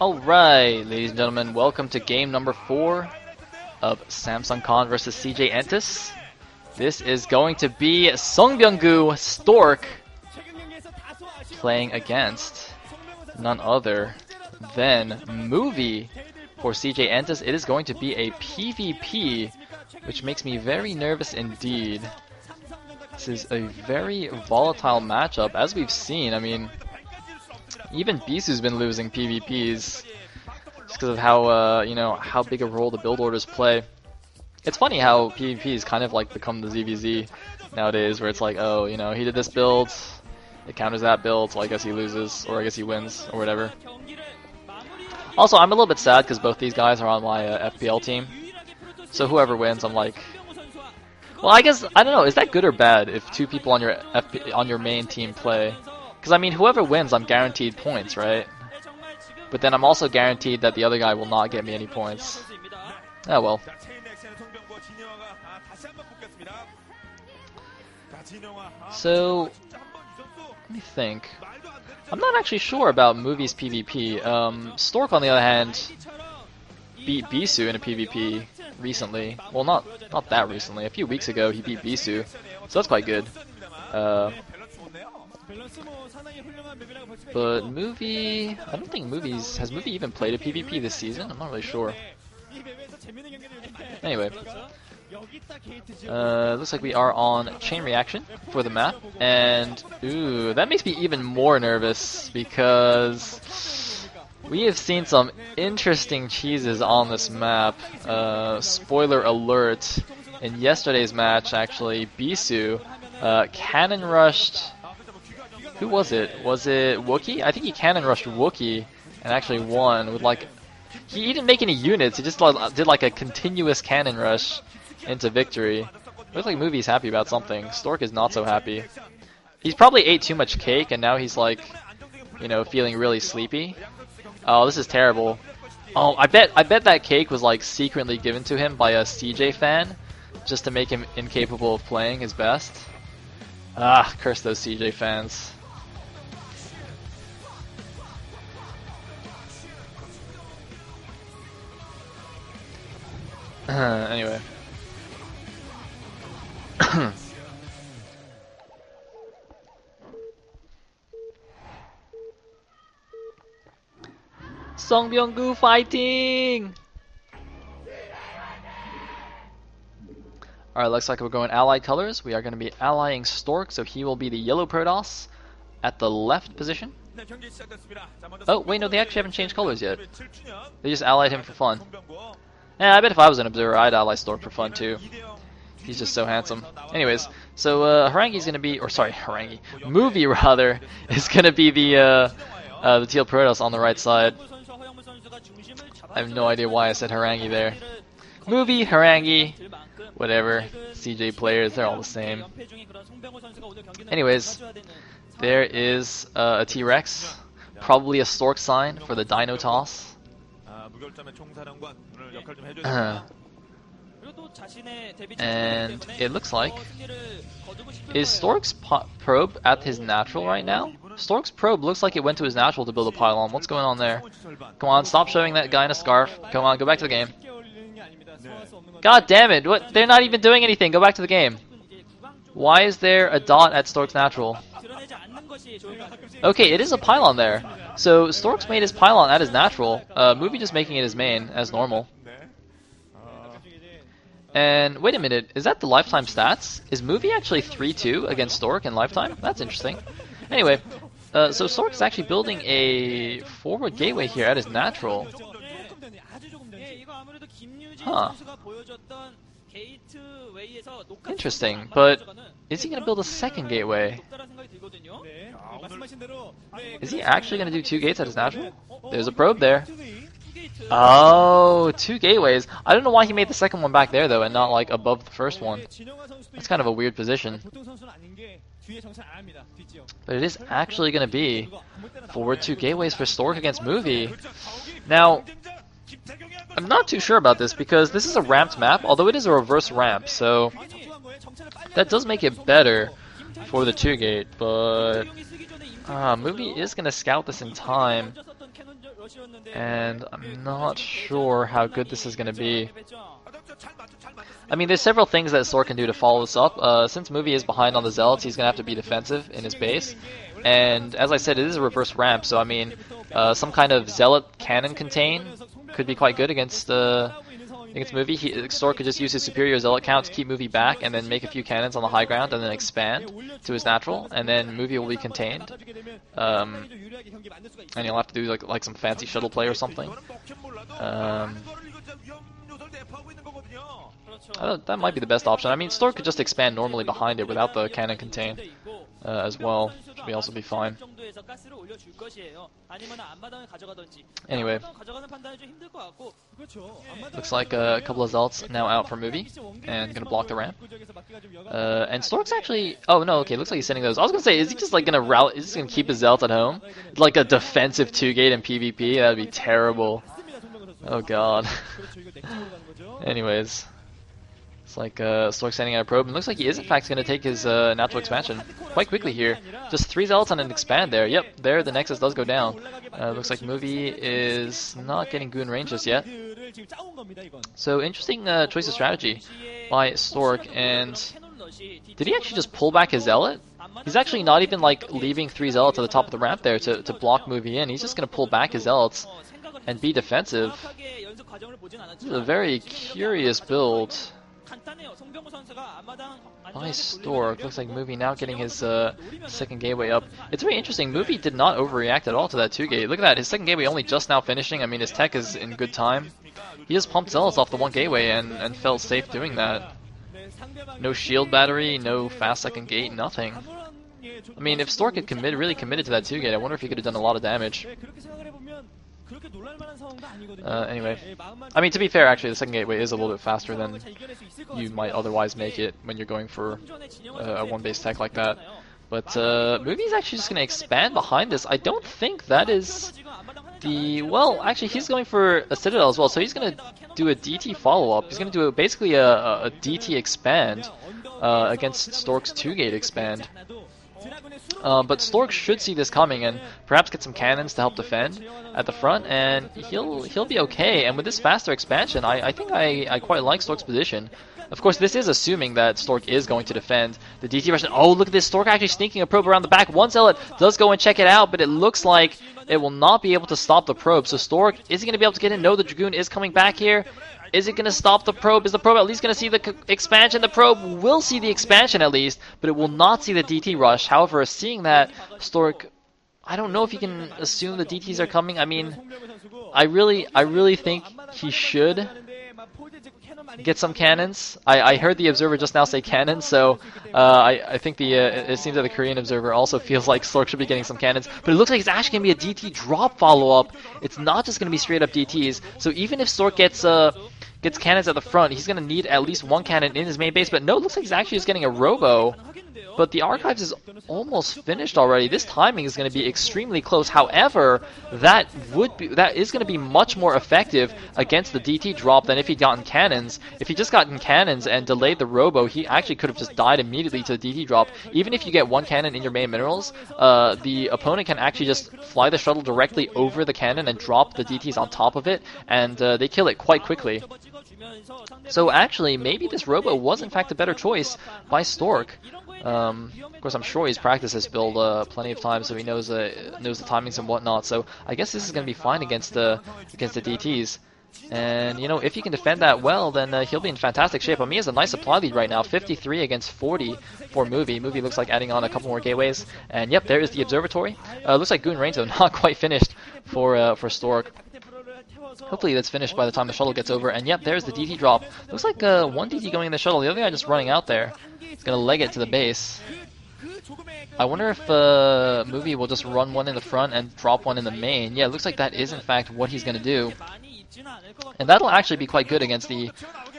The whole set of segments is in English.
Alright, ladies and gentlemen, welcome to game number 4 of Samsung Khan vs CJ Entus. This is going to be Sungbyung-gu Stork playing against none other than Movie. For CJ Entus, it is going to be a PvP, which makes me very nervous indeed. This is a very volatile matchup, as we've seen. I mean, even Bisu's been losing PvPs just because of how how big a role the build orders play. It's funny how PvP has kind of like become the ZVZ nowadays, where it's like, oh, he did this build, it counters that build, so I guess he loses, or I guess he wins, or whatever. Also, I'm a little bit sad because both these guys are on my FPL team, so whoever wins, I'm like, well, I guess I don't know. Is that good or bad if two people on your main team play? Because I mean, whoever wins, I'm guaranteed points, right? But then I'm also guaranteed that the other guy will not get me any points. Oh well. So, let me think. I'm not actually sure about Movie's PvP. Stork, on the other hand, beat Bisu in a PvP recently. Well, not that recently. A few weeks ago, he beat Bisu, so that's quite good. But Movie, I don't think has Movie even played a PvP this season? I'm not really sure. Anyway, looks like we are on Chain Reaction for the map, and ooh, that makes me even more nervous because we have seen some interesting cheeses on this map. Spoiler alert, in yesterday's match, actually, Bisu cannon rushed. Who was it? Was it Wookie? I think he cannon rushed Wookie and actually won with like. He didn't make any units. He just did like a continuous cannon rush into victory. Looks like Movie's happy about something. Stork is not so happy. He's probably ate too much cake and now he's like, feeling really sleepy. Oh, this is terrible. Oh, I bet that cake was like secretly given to him by a CJ fan just to make him incapable of playing his best. Ah, curse those CJ fans. Anyway. Sungbyung-gu fighting! Alright, looks like we're going allied colors. We are going to be allying Stork, so he will be the yellow Protoss at the left position. Oh, wait, no, they actually haven't changed colors yet. They just allied him for fun. Yeah, I bet if I was an observer, I'd ally Stork for fun too. He's just so handsome. Anyways, so Harangi's gonna be, or sorry, Movie rather, is gonna be the teal Protoss on the right side. I have no idea why I said Harangi there. Movie, Harangi, whatever. CJ players, they're all the same. Anyways, there is a T-Rex, probably a Stork sign for the Dino Toss. And it looks like, is Stork's probe at his natural right now? Stork's probe looks like it went to his natural to build a pylon. What's going on there? Come on, stop showing that guy in a scarf. Come on, go back to the game. God damn it, what? They're not even doing anything. Go back to the game. Why is there a dot at Stork's natural? Okay, it is a pylon there. So Stork's made his pylon at his natural. Movie just making it his main, as normal. And wait a minute, is that the lifetime stats? Is Movie actually 3-2 against Stork in lifetime? That's interesting. Anyway, so Stork is actually building a forward gateway here at his natural. Huh. Interesting, but is he going to build a second gateway? Is he actually going to do 2 gates at his natural? There's a probe there. Oh, 2 gateways. I don't know why he made the second one back there though and not like above the first one. That's kind of a weird position. But it is actually going to be forward 2 gateways for Stork against Movie. Now, I'm not too sure about this because this is a ramped map, although it is a reverse ramp, so that does make it better for the 2 gate, but Movie is going to scout this in time. and I'm not sure how good this is going to be. I mean, there's several things that Stork can do to follow this up. Since Movie is behind on the Zealots, he's going to have to be defensive in his base. And as I said, it is a reverse ramp, so I mean, some kind of Zealot cannon contain could be quite good against Movie. Stork could just use his superior Zealot count to keep Movie back, and then make a few cannons on the high ground, and then expand to his natural, and then Movie will be contained. And he'll have to do like some fancy shuttle play or something. That might be the best option. I mean, Stork could just expand normally behind it without the cannon contain as well, which would also be fine. Anyway, looks like a couple of Zealots now out for Movie and gonna block the ramp. And Stork's actually, oh no, okay, looks like he's sending those. I was gonna say, is he just like gonna rally? Is he just gonna keep his Zealots at home, like a defensive 2-gate in PvP? That'd be terrible. Oh god. Anyways, it's like Stork sending out a probe, and looks like he is in fact going to take his natural expansion quite quickly here. Just 3 Zealots on an expand there. Yep, there the Nexus does go down. Looks like Movie is not getting goon range just yet. So interesting choice of strategy by Stork. And did he actually just pull back his Zealot? He's actually not even like leaving 3 Zealots at the top of the ramp there to block Movie in. He's just going to pull back his Zealots and be defensive. This is a very curious build by Stork. Looks like Movie now getting his second gateway up. It's very interesting. Movie did not overreact at all to that 2-gate. Look at that. His second gateway only just now finishing. I mean, his tech is in good time. He just pumped Zealots off the 1 gateway and felt safe doing that. No shield battery, no fast second gate, nothing. I mean, if Stork had really committed to that 2-gate, I wonder if he could have done a lot of damage. Anyway, I mean, to be fair, actually, the second gateway is a little bit faster than you might otherwise make it when you're going for a 1-base tech like that. But Movie is actually just going to expand behind this. I don't think that is the... Well, actually, he's going for a Citadel as well, so he's going to do a DT follow-up. He's going to do basically a DT expand against Stork's 2-gate expand. But Stork should see this coming and perhaps get some cannons to help defend at the front, and he'll be okay. And with this faster expansion, I think I quite like Stork's position. Of course, this is assuming that Stork is going to defend the DT rush. Oh, look at this. Stork actually sneaking a probe around the back. One Zealot does go and check it out, but it looks like it will not be able to stop the probe. So Stork, is he going to be able to get in? No, the Dragoon is coming back here. Is it going to stop the probe? Is the probe at least going to see the expansion? The probe will see the expansion at least, but it will not see the DT rush. However, seeing that, Stork, I don't know if he can assume the DTs are coming. I mean, I really think he should get some cannons. I heard the observer just now say cannons, so I think it seems that the Korean observer also feels like Stork should be getting some cannons. But it looks like it's actually going to be a DT drop follow-up. It's not just going to be straight up DTs. So even if Stork gets cannons at the front, he's going to need at least 1 cannon in his main base. But no, it looks like he's actually just getting a robo. But the Archives is almost finished already. This timing is going to be extremely close. However, that is going to be much more effective against the DT drop than if he'd gotten cannons. If he just gotten cannons and delayed the robo, he actually could have just died immediately to the DT drop. Even if you get 1 cannon in your main minerals, the opponent can actually just fly the shuttle directly over the cannon and drop the DTs on top of it, and they kill it quite quickly. So actually, maybe this robo was in fact a better choice by Stork. Of course, I'm sure he's practiced this build plenty of times, so he knows the timings and whatnot. So I guess this is going to be fine against the DTs. And, you know, if he can defend that well, then he'll be in fantastic shape. I mean, he has a nice supply lead right now, 53 against 40 for Movie. Movie looks like adding on a couple more gateways. And, yep, there is the observatory. Looks like Goon Range, though, not quite finished for Stork. Hopefully that's finished by the time the shuttle gets over. And, yep, there's the DT drop. Looks like 1 DT going in the shuttle. The other guy just running out there. He's going to leg it to the base. I wonder if Movie will just run 1 in the front and drop 1 in the main. Yeah, it looks like that is, in fact, what he's going to do. And that'll actually be quite good against the...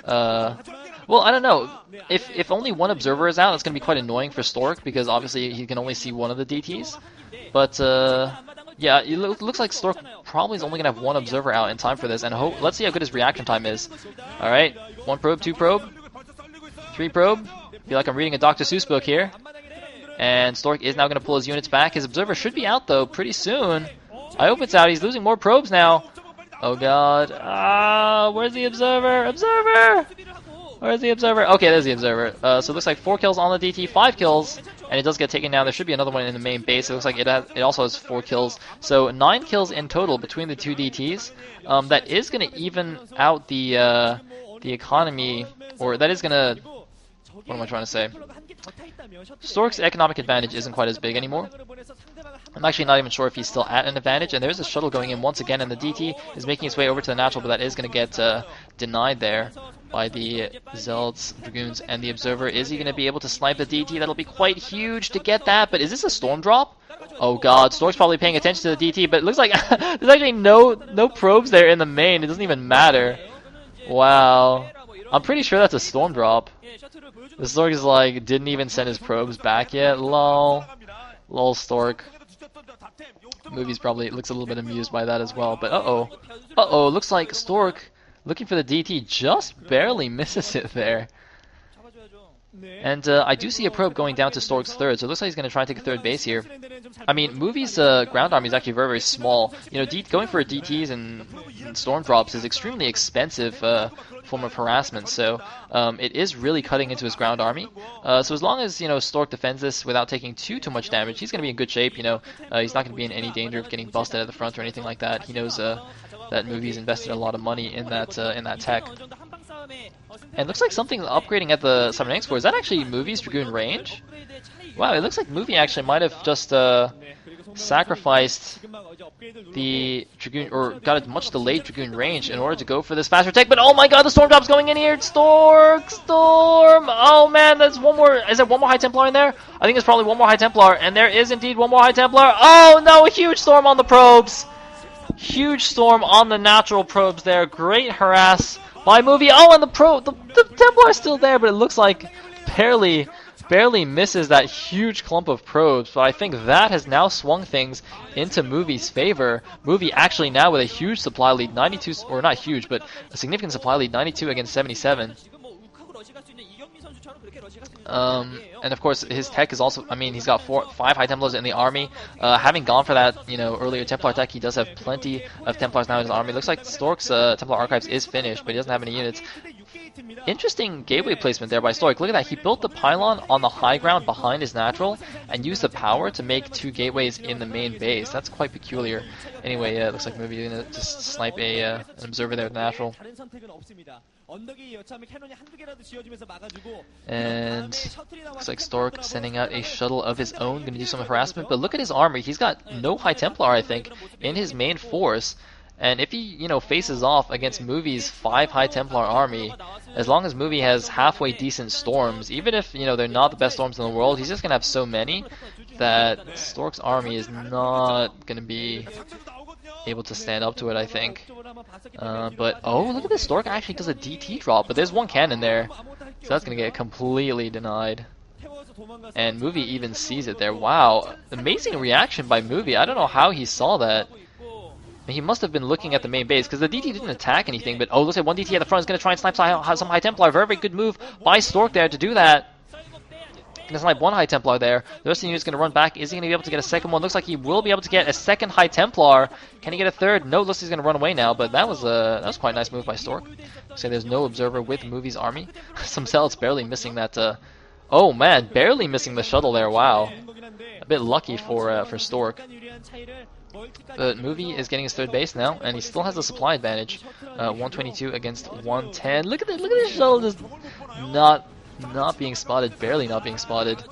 well, I don't know. If only 1 observer is out, it's going to be quite annoying for Stork, because obviously he can only see 1 of the DTs. But, yeah, it looks like Stork probably is only going to have 1 observer out in time for this. And let's see how good his reaction time is. Alright, 1 probe, 2 probe, 3 probe. Feel like I'm reading a Dr. Seuss book here. And Stork is now going to pull his units back. His observer should be out, though, pretty soon. I hope it's out. He's losing more probes now. Oh god. Where's the observer? Observer! Where's the observer? Okay, there's the observer. So it looks like 4 kills on the DT, 5 kills, and it does get taken down. There should be another one in the main base. It looks like it also has 4 kills. So 9 kills in total between the 2 DTs. That is going to even out the economy, or that is going to... What am I trying to say? Stork's economic advantage isn't quite as big anymore. I'm actually not even sure if he's still at an advantage, and there's a shuttle going in once again, and the DT is making its way over to the natural, but that is going to get denied there by the Zealots, Dragoons, and the Observer. Is he going to be able to snipe the DT? That'll be quite huge to get that, but is this a storm drop? Oh god, Stork's probably paying attention to the DT, but it looks like there's actually no probes there in the main. It doesn't even matter. Wow. I'm pretty sure that's a storm drop. The Stork is like, didn't even send his probes back yet. Lol. Lol, Stork. Movie's probably looks a little bit amused by that as well, but uh-oh, looks like Stork, looking for the DT, just barely misses it there. And I do see a probe going down to Stork's third, so it looks like he's going to try and take a third base here. I mean, Movie's ground army is actually very, very small. You know, going for DTs and storm drops is extremely expensive form of harassment, so it is really cutting into his ground army. So as long as, you know, Stork defends this without taking too much damage, he's going to be in good shape. You know, he's not going to be in any danger of getting busted at the front or anything like that. He knows that Movie's invested a lot of money in that tech. And it looks like something upgrading at the Cybernetic Score. Is that actually Movie's Dragoon range? Wow, it looks like Movie actually might have just sacrificed the Dragoon, or got a much delayed Dragoon range in order to go for this faster tech. But oh my god, the Storm Drop's going in here! Storm! Oh man, that's one more. Is there one more High Templar in there? I think there's probably one more High Templar, and there is indeed one more High Templar. Oh no, a huge storm on the probes! Huge storm on the natural probes there. Great harass by Movie. Oh, and the Templar is still there, but it looks like barely misses that huge clump of probes. But I think that has now swung things into Movie's favor. Movie actually now with a huge supply lead, 92, or not huge, but a significant supply lead, 92 against 77. And of course his tech is also, I mean, he's got 5 High Templars in the army. Having gone for that, you know, earlier Templar tech, he does have plenty of Templars now in his army. Looks like Stork's Templar Archives is finished, but he doesn't have any units. Interesting gateway placement there by Stork. Look at that, he built the pylon on the high ground behind his natural and used the power to make 2 gateways in the main base. That's quite peculiar. Anyway, it looks like Movie is going to just snipe an observer there with natural. And looks like Stork sending out a shuttle of his own, going to do some harassment. But look at his army. He's got no High Templar, I think, in his main force. And if he, you know, faces off against Movie's 5 High Templar army, as long as Movie has halfway decent storms, even if, you know, they're not the best storms in the world, he's just going to have so many that Stork's army is not going to be able to stand up to it, I think. But, oh, look at this. Stork actually does a DT drop, but there's one cannon there, so that's going to get completely denied. And Movie even sees it there. Wow, amazing reaction by Movie. I don't know how he saw that. He must have been looking at the main base, because the DT didn't attack anything, but oh, looks like one DT at the front is going to try and snipe some High Templar. Very, very good move by Stork there to do that. Going to snipe 1 High Templar there. The rest of the unit is going to run back. Is he going to be able to get a second one? Looks like he will be able to get a second High Templar. Can he get a third? No, looks like he's going to run away now, but that was quite a nice move by Stork. So there's no observer with Movie's army. Some Zealots barely missing that. Oh man, barely missing the shuttle there. Wow, a bit lucky for Stork. But Movie is getting his third base now, and he still has a supply advantage. 122 against 110. Look at this shuttle just not being spotted, barely not being spotted.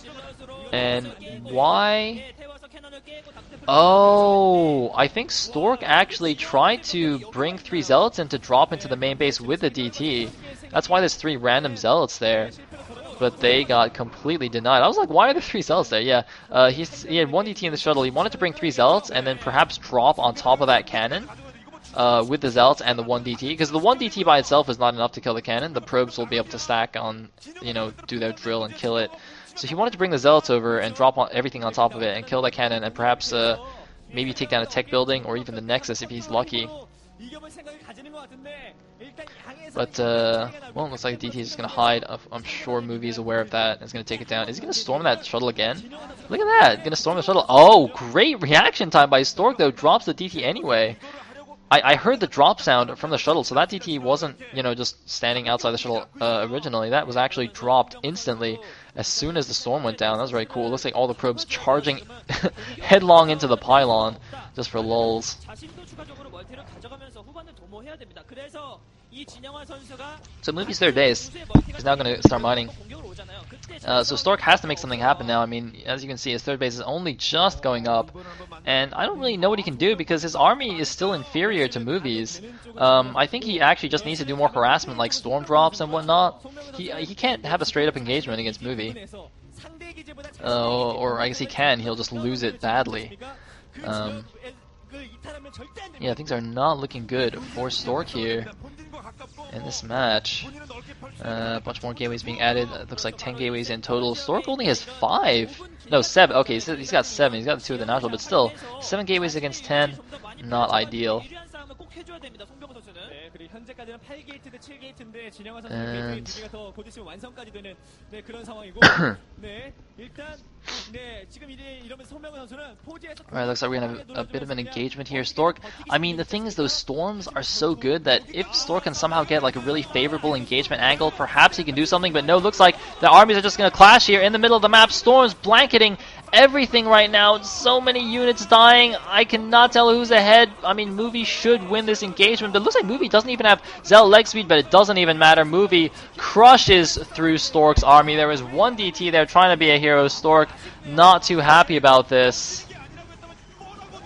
And why? Oh, I think Stork actually tried to bring 3 Zealots in to drop into the main base with the DT. That's why there's 3 random Zealots there. But they got completely denied. I was like, why are there 3 Zealots there? Yeah, he had 1 DT in the shuttle. He wanted to bring 3 Zealots and then perhaps drop on top of that cannon with the Zealots and the 1 DT. Because the 1 DT by itself is not enough to kill the cannon. The probes will be able to stack on, you know, do their drill and kill it. So he wanted to bring the Zealots over and drop everything on top of it and kill that cannon and perhaps maybe take down a tech building or even the Nexus if he's lucky. But, well, it looks like DT is just going to hide. I'm sure Movie is aware of that and is going to take it down. Is he going to storm that shuttle again? Look at that. Going to storm the shuttle. Oh, great reaction time by Stork, though. Drops the DT anyway. I heard the drop sound from the shuttle, so that DT wasn't, you know, just standing outside the shuttle originally. That was actually dropped instantly as soon as the storm went down. That was very cool. It looks like all the probes charging headlong into the pylon, just for lulz. So Movie's third base is now going to start mining. So Stork has to make something happen now. I mean, as you can see, his third base is only just going up, and I don't really know what he can do because his army is still inferior to Movie's. I think he actually just needs to do more harassment, like storm drops and whatnot. He can't have a straight up engagement against Movie, or I guess he can. He'll just lose it badly. Yeah, things are not looking good for Stork here in this match. A bunch more gateways being added. It looks like 10 gateways in total. Stork only has 5. No, 7. Okay, he's got 7. He's got the 2 of the natural, but still, 7 gateways against 10. Not ideal. And Alright, looks like we're gonna have a bit of an engagement here. Stork, I mean, the thing is, those storms are so good that if Stork can somehow get like a really favorable engagement angle, perhaps he can do something, but no, looks like the armies are just gonna clash here in the middle of the map. Storms blanketing everything right now. So many units dying. I cannot tell who's ahead. I mean, Movie should win this engagement, but it looks like Movie doesn't even have Zell leg speed, but it doesn't even matter. Movie crushes through Stork's army. There was one DT there trying to be a hero. Stork not too happy about this.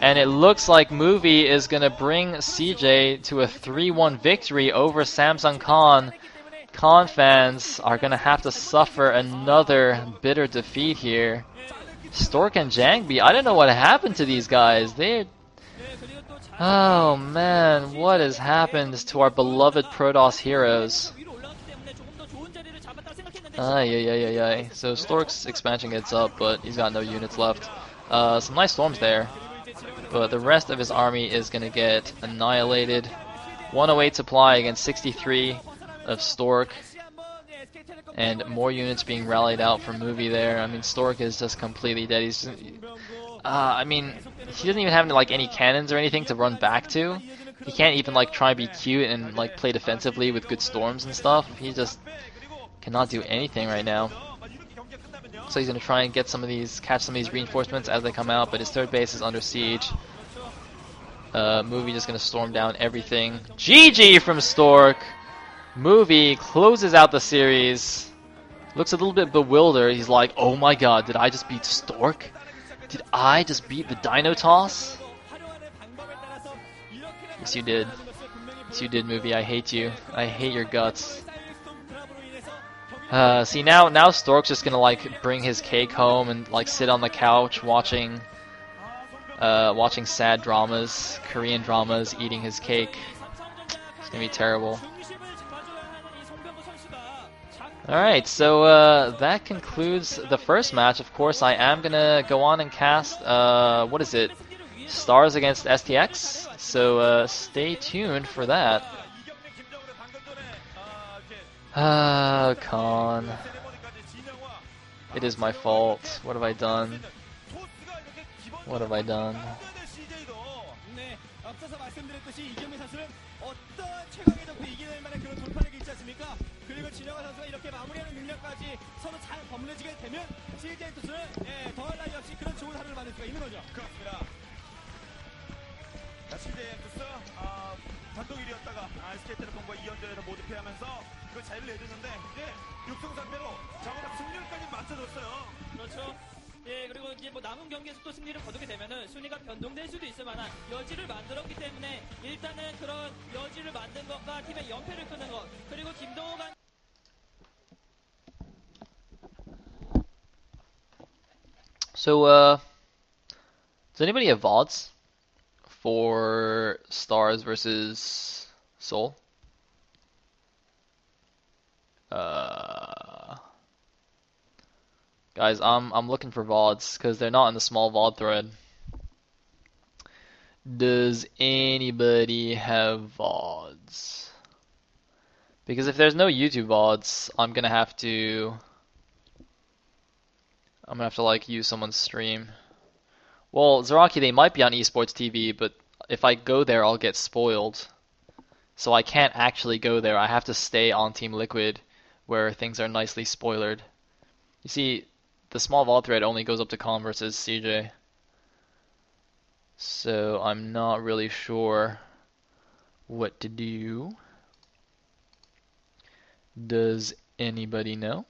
And it looks like Movie is going to bring CJ to a 3-1 victory over Samsung Khan. Khan fans are going to have to suffer another bitter defeat here. Stork and Jangbi, I don't know what happened to these guys. Oh man, what has happened to our beloved Protoss heroes? Ay. So Stork's expansion gets up, but he's got no units left. Some nice storms there, but the rest of his army is going to get annihilated. 108 supply against 63 of Stork, and more units being rallied out from Movie there. I mean, Stork is just completely dead. He's, I mean, he doesn't even have like any cannons or anything to run back to. He can't even like try and be cute and like play defensively with good storms and stuff. He just cannot do anything right now. So he's gonna try and get some of these, catch some of these reinforcements as they come out, but his third base is under siege. Movie just gonna storm down everything. GG from Stork. Movie closes out the series. Looks a little bit bewildered. He's like, oh my god, did I just beat Stork? Did I just beat the Dino Toss? Yes, you did. Yes, you did, Movie. I hate you. I hate your guts. See, now Stork's just gonna like bring his cake home and like sit on the couch watching sad dramas, Korean dramas, eating his cake. It's gonna be terrible. Alright, so that concludes the first match. Of course, I am gonna go on and cast, what is it? Stars against STX? So stay tuned for that. Khan. It is my fault. What have I done? What have I done? 그리고 이제 뭐 남은 경기에서 또 승리를 거두게 되면은 순위가 변동될 수도 있을 만한 여지를 만들었기 때문에 일단은 그런 여지를 만든 것과 팀의 연패를 끊는 것, 그리고 김동호가 So, does anybody have VODs for Stars versus Seoul? Guys, I'm looking for VODs because they're not in the small VOD thread. Does anybody have VODs? Because if there's no YouTube VODs, I'm gonna have to like use someone's stream. Well, Zaraki, they might be on esports TV, but if I go there, I'll get spoiled. So I can't actually go there. I have to stay on Team Liquid, where things are nicely spoilered. You see, the small VOD thread only goes up to Com versus CJ. So I'm not really sure what to do. Does anybody know?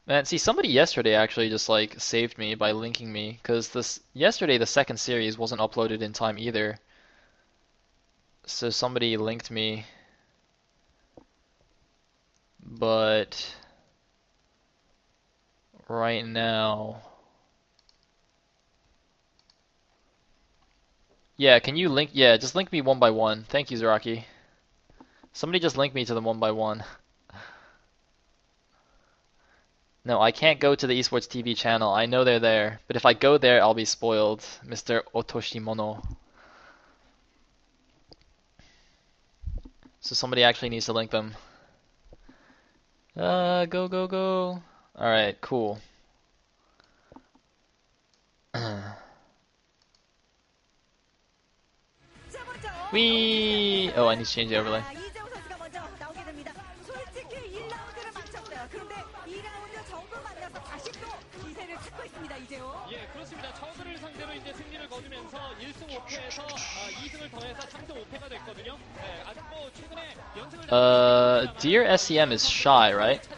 Man, see, somebody yesterday actually just like saved me by linking me, because yesterday the second series wasn't uploaded in time either. So somebody linked me, but right now, yeah, can you link? Yeah, just link me one by one. Thank you, Zaraki. Somebody just link me to them one by one. No, I can't go to the Esports TV channel. I know they're there, but if I go there, I'll be spoiled, Mr. Otoshimono. So somebody actually needs to link them. Go, go, go. Alright, cool. Wee! Oh, I need to change the overlay. 예, 그렇습니다. 저그를 상대로 이제 승리를 거두면서 1승 5패에서 2승을 더해서 3승 5패가 됐거든요. 네, 아직 뭐 최근에 연승을 Dear SEM is shy, right?